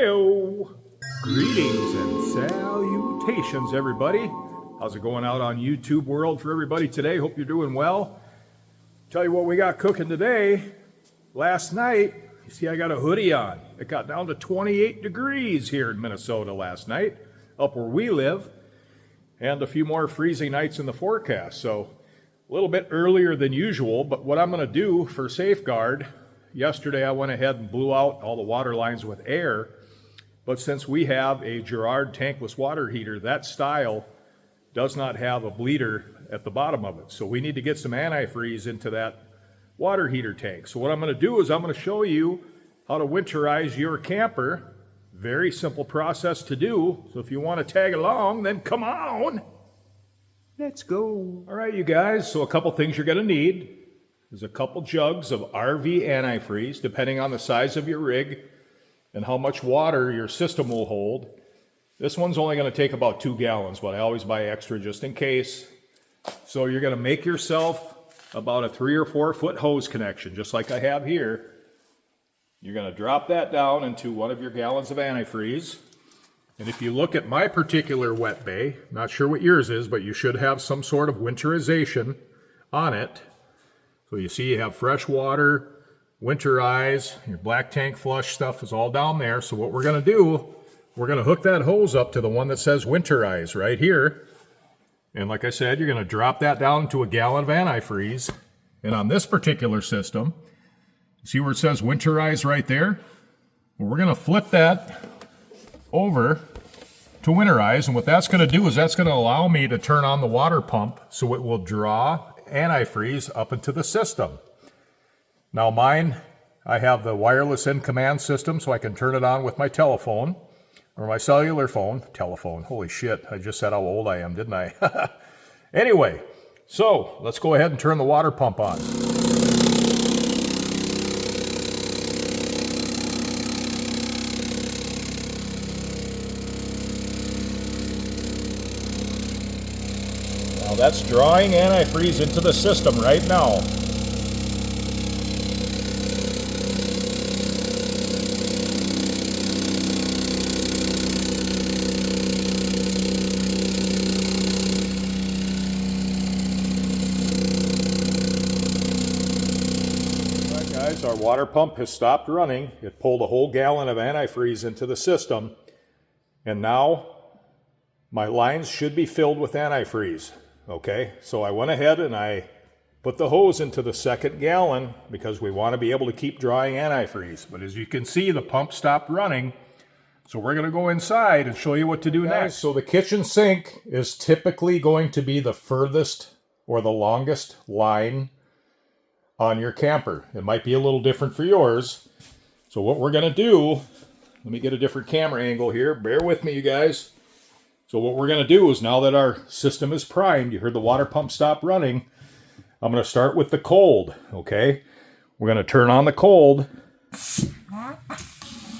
Heyo! Greetings and salutations, everybody. How's it going out on YouTube world for everybody today? Hope you're doing well. Tell you what we got cooking today. Last night, you see I got a hoodie on. It got down to 28 degrees here in Minnesota last night, up where we live, and a few more freezing nights in the forecast. So a little bit earlier than usual, but what I'm going to do for safeguard, yesterday I went ahead and blew out all the water lines with air, but since we have a Girard tankless water heater, that style does not have a bleeder at the bottom of it. So we need to get some antifreeze into that water heater tank. So what I'm going to do is I'm going to show you how to winterize your camper. Very simple process to do. So if you want to tag along, then come on. Let's go. All right, you guys. So a couple things you're going to need. There's a couple jugs of RV antifreeze, depending on the size of your rig and how much water your system will hold. This one's only going to take about 2 gallons, but I always buy extra just in case. So you're going to make yourself about a 3 or 4 foot hose connection, just like I have here. You're going to drop that down into one of your gallons of antifreeze. And if you look at my particular wet bay, not sure what yours is, but you should have some sort of winterization on it. So you see you have fresh water, winterize, your black tank flush stuff is all down there. So what we're going to do, we're going to hook that hose up to the one that says winterize right here. And like I said, you're going to drop that down into a gallon of antifreeze. And on this particular system, see where it says winterize right there? Well, we're going to flip that over to winterize, and what that's going to do is that's going to allow me to turn on the water pump so it will draw antifreeze up into the system. Now mine, I have the wireless in command system, so I can turn it on with my telephone or my cellular phone. Telephone, holy shit, I just said how old I am, didn't I? Anyway, so let's go ahead and turn the water pump on. Now that's drawing antifreeze into the system right now. All right, guys, our water pump has stopped running. It pulled a whole gallon of antifreeze into the system, and now my lines should be filled with antifreeze. Okay, so I went ahead and I put the hose into the second gallon because we want to be able to keep drawing antifreeze. But as you can see, the pump stopped running. So we're going to go inside and show you what to do next. So the kitchen sink is typically going to be the furthest or the longest line on your camper. It might be a little different for yours. So what we're going to do, let me get a different camera angle here. Bear with me, you guys. So what we're going to do is, now that our system is primed, you heard the water pump stop running, I'm going to start with the cold, okay? We're going to turn on the cold.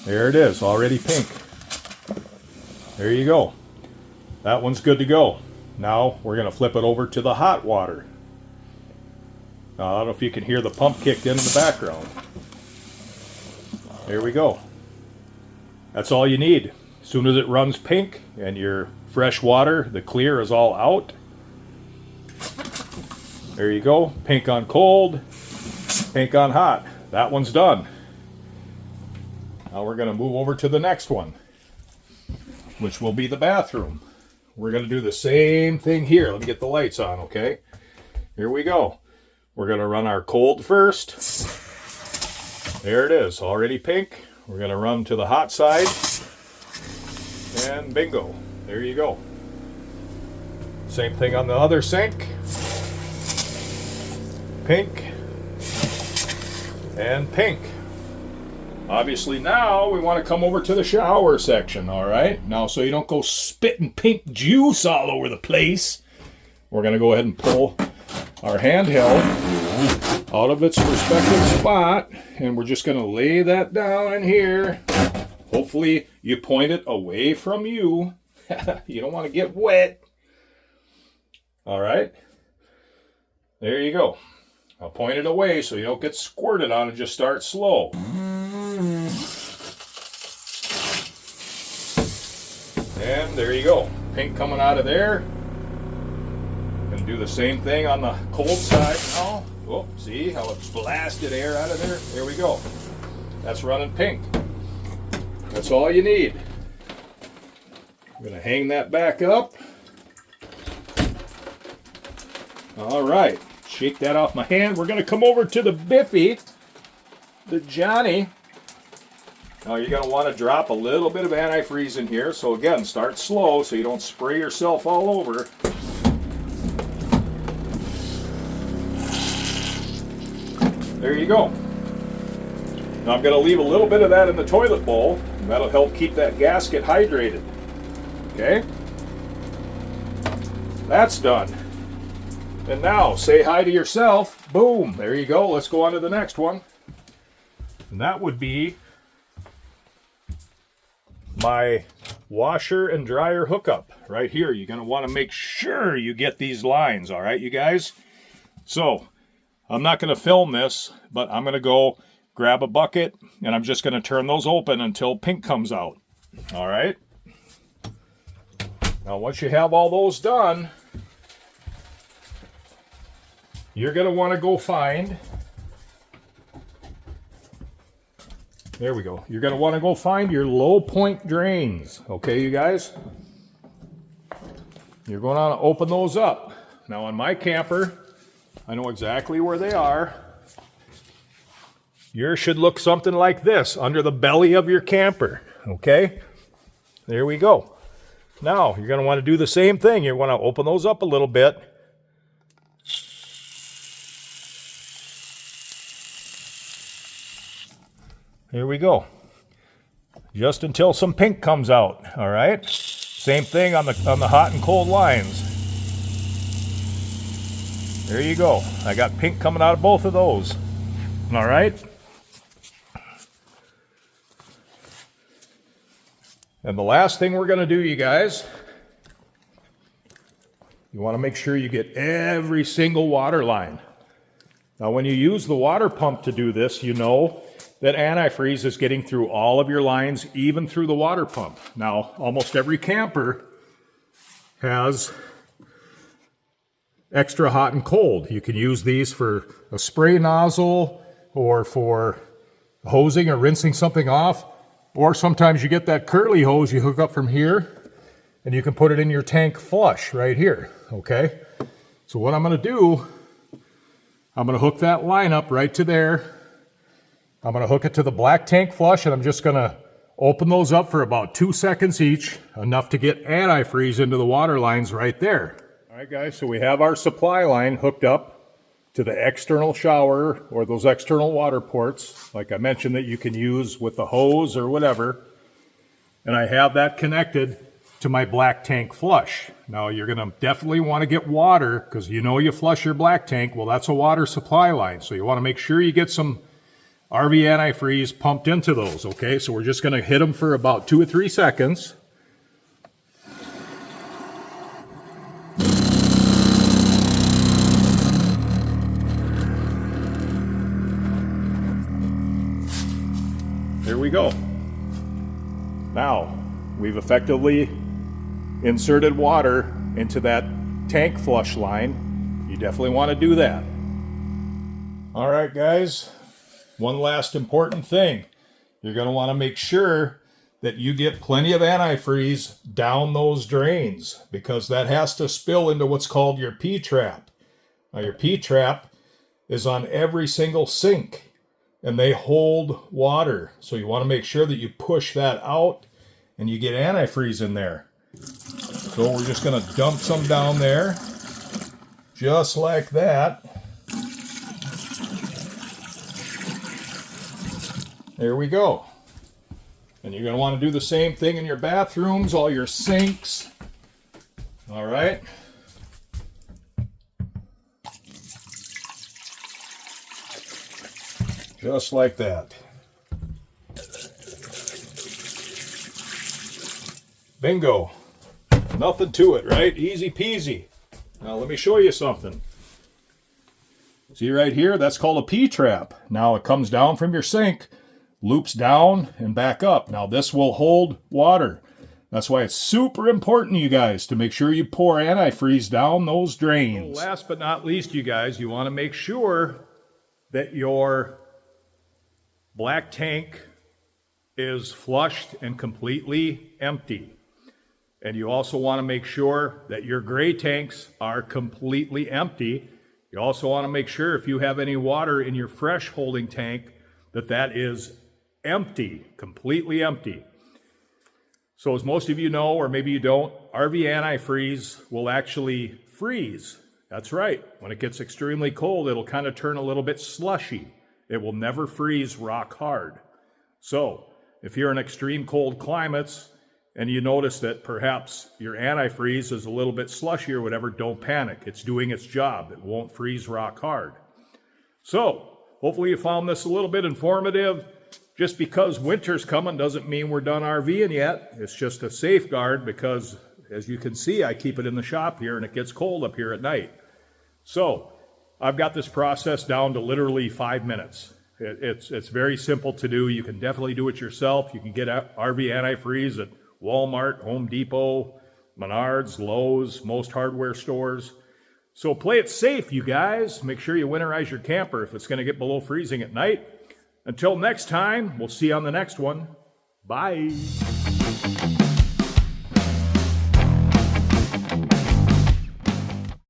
There it is, already pink. There you go. That one's good to go. Now we're going to flip it over to the hot water. Now, I don't know if you can hear the pump kicked in the background. There we go. That's all you need. As soon as it runs pink and your fresh water, the clear is all out. There you go. Pink on cold, pink on hot. That one's done. Now we're going to move over to the next one, which will be the bathroom. We're going to do the same thing here. Let me get the lights on, okay? Here we go. We're going to run our cold first. There it is, already pink. We're going to run to the hot side. And bingo, there you go. Same thing on the other sink. Pink and pink. Obviously now we want to come over to the shower section, all right? Now, so you don't go spitting pink juice all over the place, we're going to go ahead and pull our handheld out of its respective spot, and we're just going to lay that down in here. Hopefully you point it away from you. You don't want to get wet. All right. There you go. I'll point it away so you don't get squirted on and just start slow. And there you go. Pink coming out of there. Gonna do the same thing on the cold side now. Oh, see how it blasted air out of there? There we go. That's running pink. That's all you need. I'm gonna hang that back up. All right, shake that off my hand. We're gonna come over to the Biffy, the Johnny. Now you're gonna wanna drop a little bit of antifreeze in here. So again, start slow so you don't spray yourself all over. There you go. Now I'm gonna leave a little bit of that in the toilet bowl, and that'll help keep that gasket hydrated. Okay? That's done. And now, say hi to yourself. Boom, there you go. Let's go on to the next one. And that would be my washer and dryer hookup right here. You're going to want to make sure you get these lines, all right, you guys? So, I'm not going to film this, but I'm going to go grab a bucket, and I'm just going to turn those open until pink comes out, all right? Now, once you have all those done, you're going to want to go find, there we go. You're going to want to go find your low point drains. Okay, you guys? You're going to want to open those up. Now on my camper, I know exactly where they are. Yours should look something like this under the belly of your camper. Okay? There we go. Now, you're going to want to do the same thing. You want to open those up a little bit. Here we go. Just until some pink comes out, all right? Same thing on the hot and cold lines. There you go. I got pink coming out of both of those. All right? And the last thing we're going to do, you guys, you want to make sure you get every single water line. Now, when you use the water pump to do this, you know that antifreeze is getting through all of your lines, even through the water pump. Now, almost every camper has extra hot and cold. You can use these for a spray nozzle or for hosing or rinsing something off. Or sometimes you get that curly hose you hook up from here and you can put it in your tank flush right here, okay? So what I'm gonna do, I'm gonna hook that line up right to there. I'm going to hook it to the black tank flush, and I'm just going to open those up for about 2 seconds each, enough to get antifreeze into the water lines right there. All right, guys, so we have our supply line hooked up to the external shower or those external water ports, like I mentioned, that you can use with the hose or whatever. And I have that connected to my black tank flush. Now, you're going to definitely want to get water, because you know you flush your black tank. Well, that's a water supply line, so you want to make sure you get some RV antifreeze pumped into those, okay? So we're just going to hit them for about 2 or 3 seconds. There we go. Now, we've effectively inserted water into that tank flush line. You definitely want to do that. All right, guys. One last important thing. You're going to want to make sure that you get plenty of antifreeze down those drains, because that has to spill into what's called your P-trap. Now, your P-trap is on every single sink, and they hold water. So you want to make sure that you push that out and you get antifreeze in there. So we're just going to dump some down there, just like that. There we go. And you're going to want to do the same thing in your bathrooms, all your sinks. All right. Just like that. Bingo. Nothing to it, right? Easy peasy. Now let me show you something. See right here? That's called a P-trap. Now it comes down from your sink, loops down and back up. Now this will hold water. That's why it's super important, you guys, to make sure you pour antifreeze down those drains. Last but not least, you guys, you want to make sure that your black tank is flushed and completely empty. And you also want to make sure that your gray tanks are completely empty. You also want to make sure if you have any water in your fresh holding tank that is empty, completely empty. So as most of you know, or maybe you don't, RV antifreeze will actually freeze. That's right. When it gets extremely cold, it'll kind of turn a little bit slushy. It will never freeze rock hard. So if you're in extreme cold climates and you notice that perhaps your antifreeze is a little bit slushy or whatever, don't panic. It's doing its job. It won't freeze rock hard. So hopefully you found this a little bit informative. Just because winter's coming doesn't mean we're done RVing yet. It's just a safeguard because, as you can see, I keep it in the shop here and it gets cold up here at night. So I've got this process down to literally 5 minutes. It's very simple to do. You can definitely do it yourself. You can get RV antifreeze at Walmart, Home Depot, Menards, Lowe's, most hardware stores. So play it safe, you guys. Make sure you winterize your camper if it's going to get below freezing at night. Until next time, we'll see you on the next one. Bye.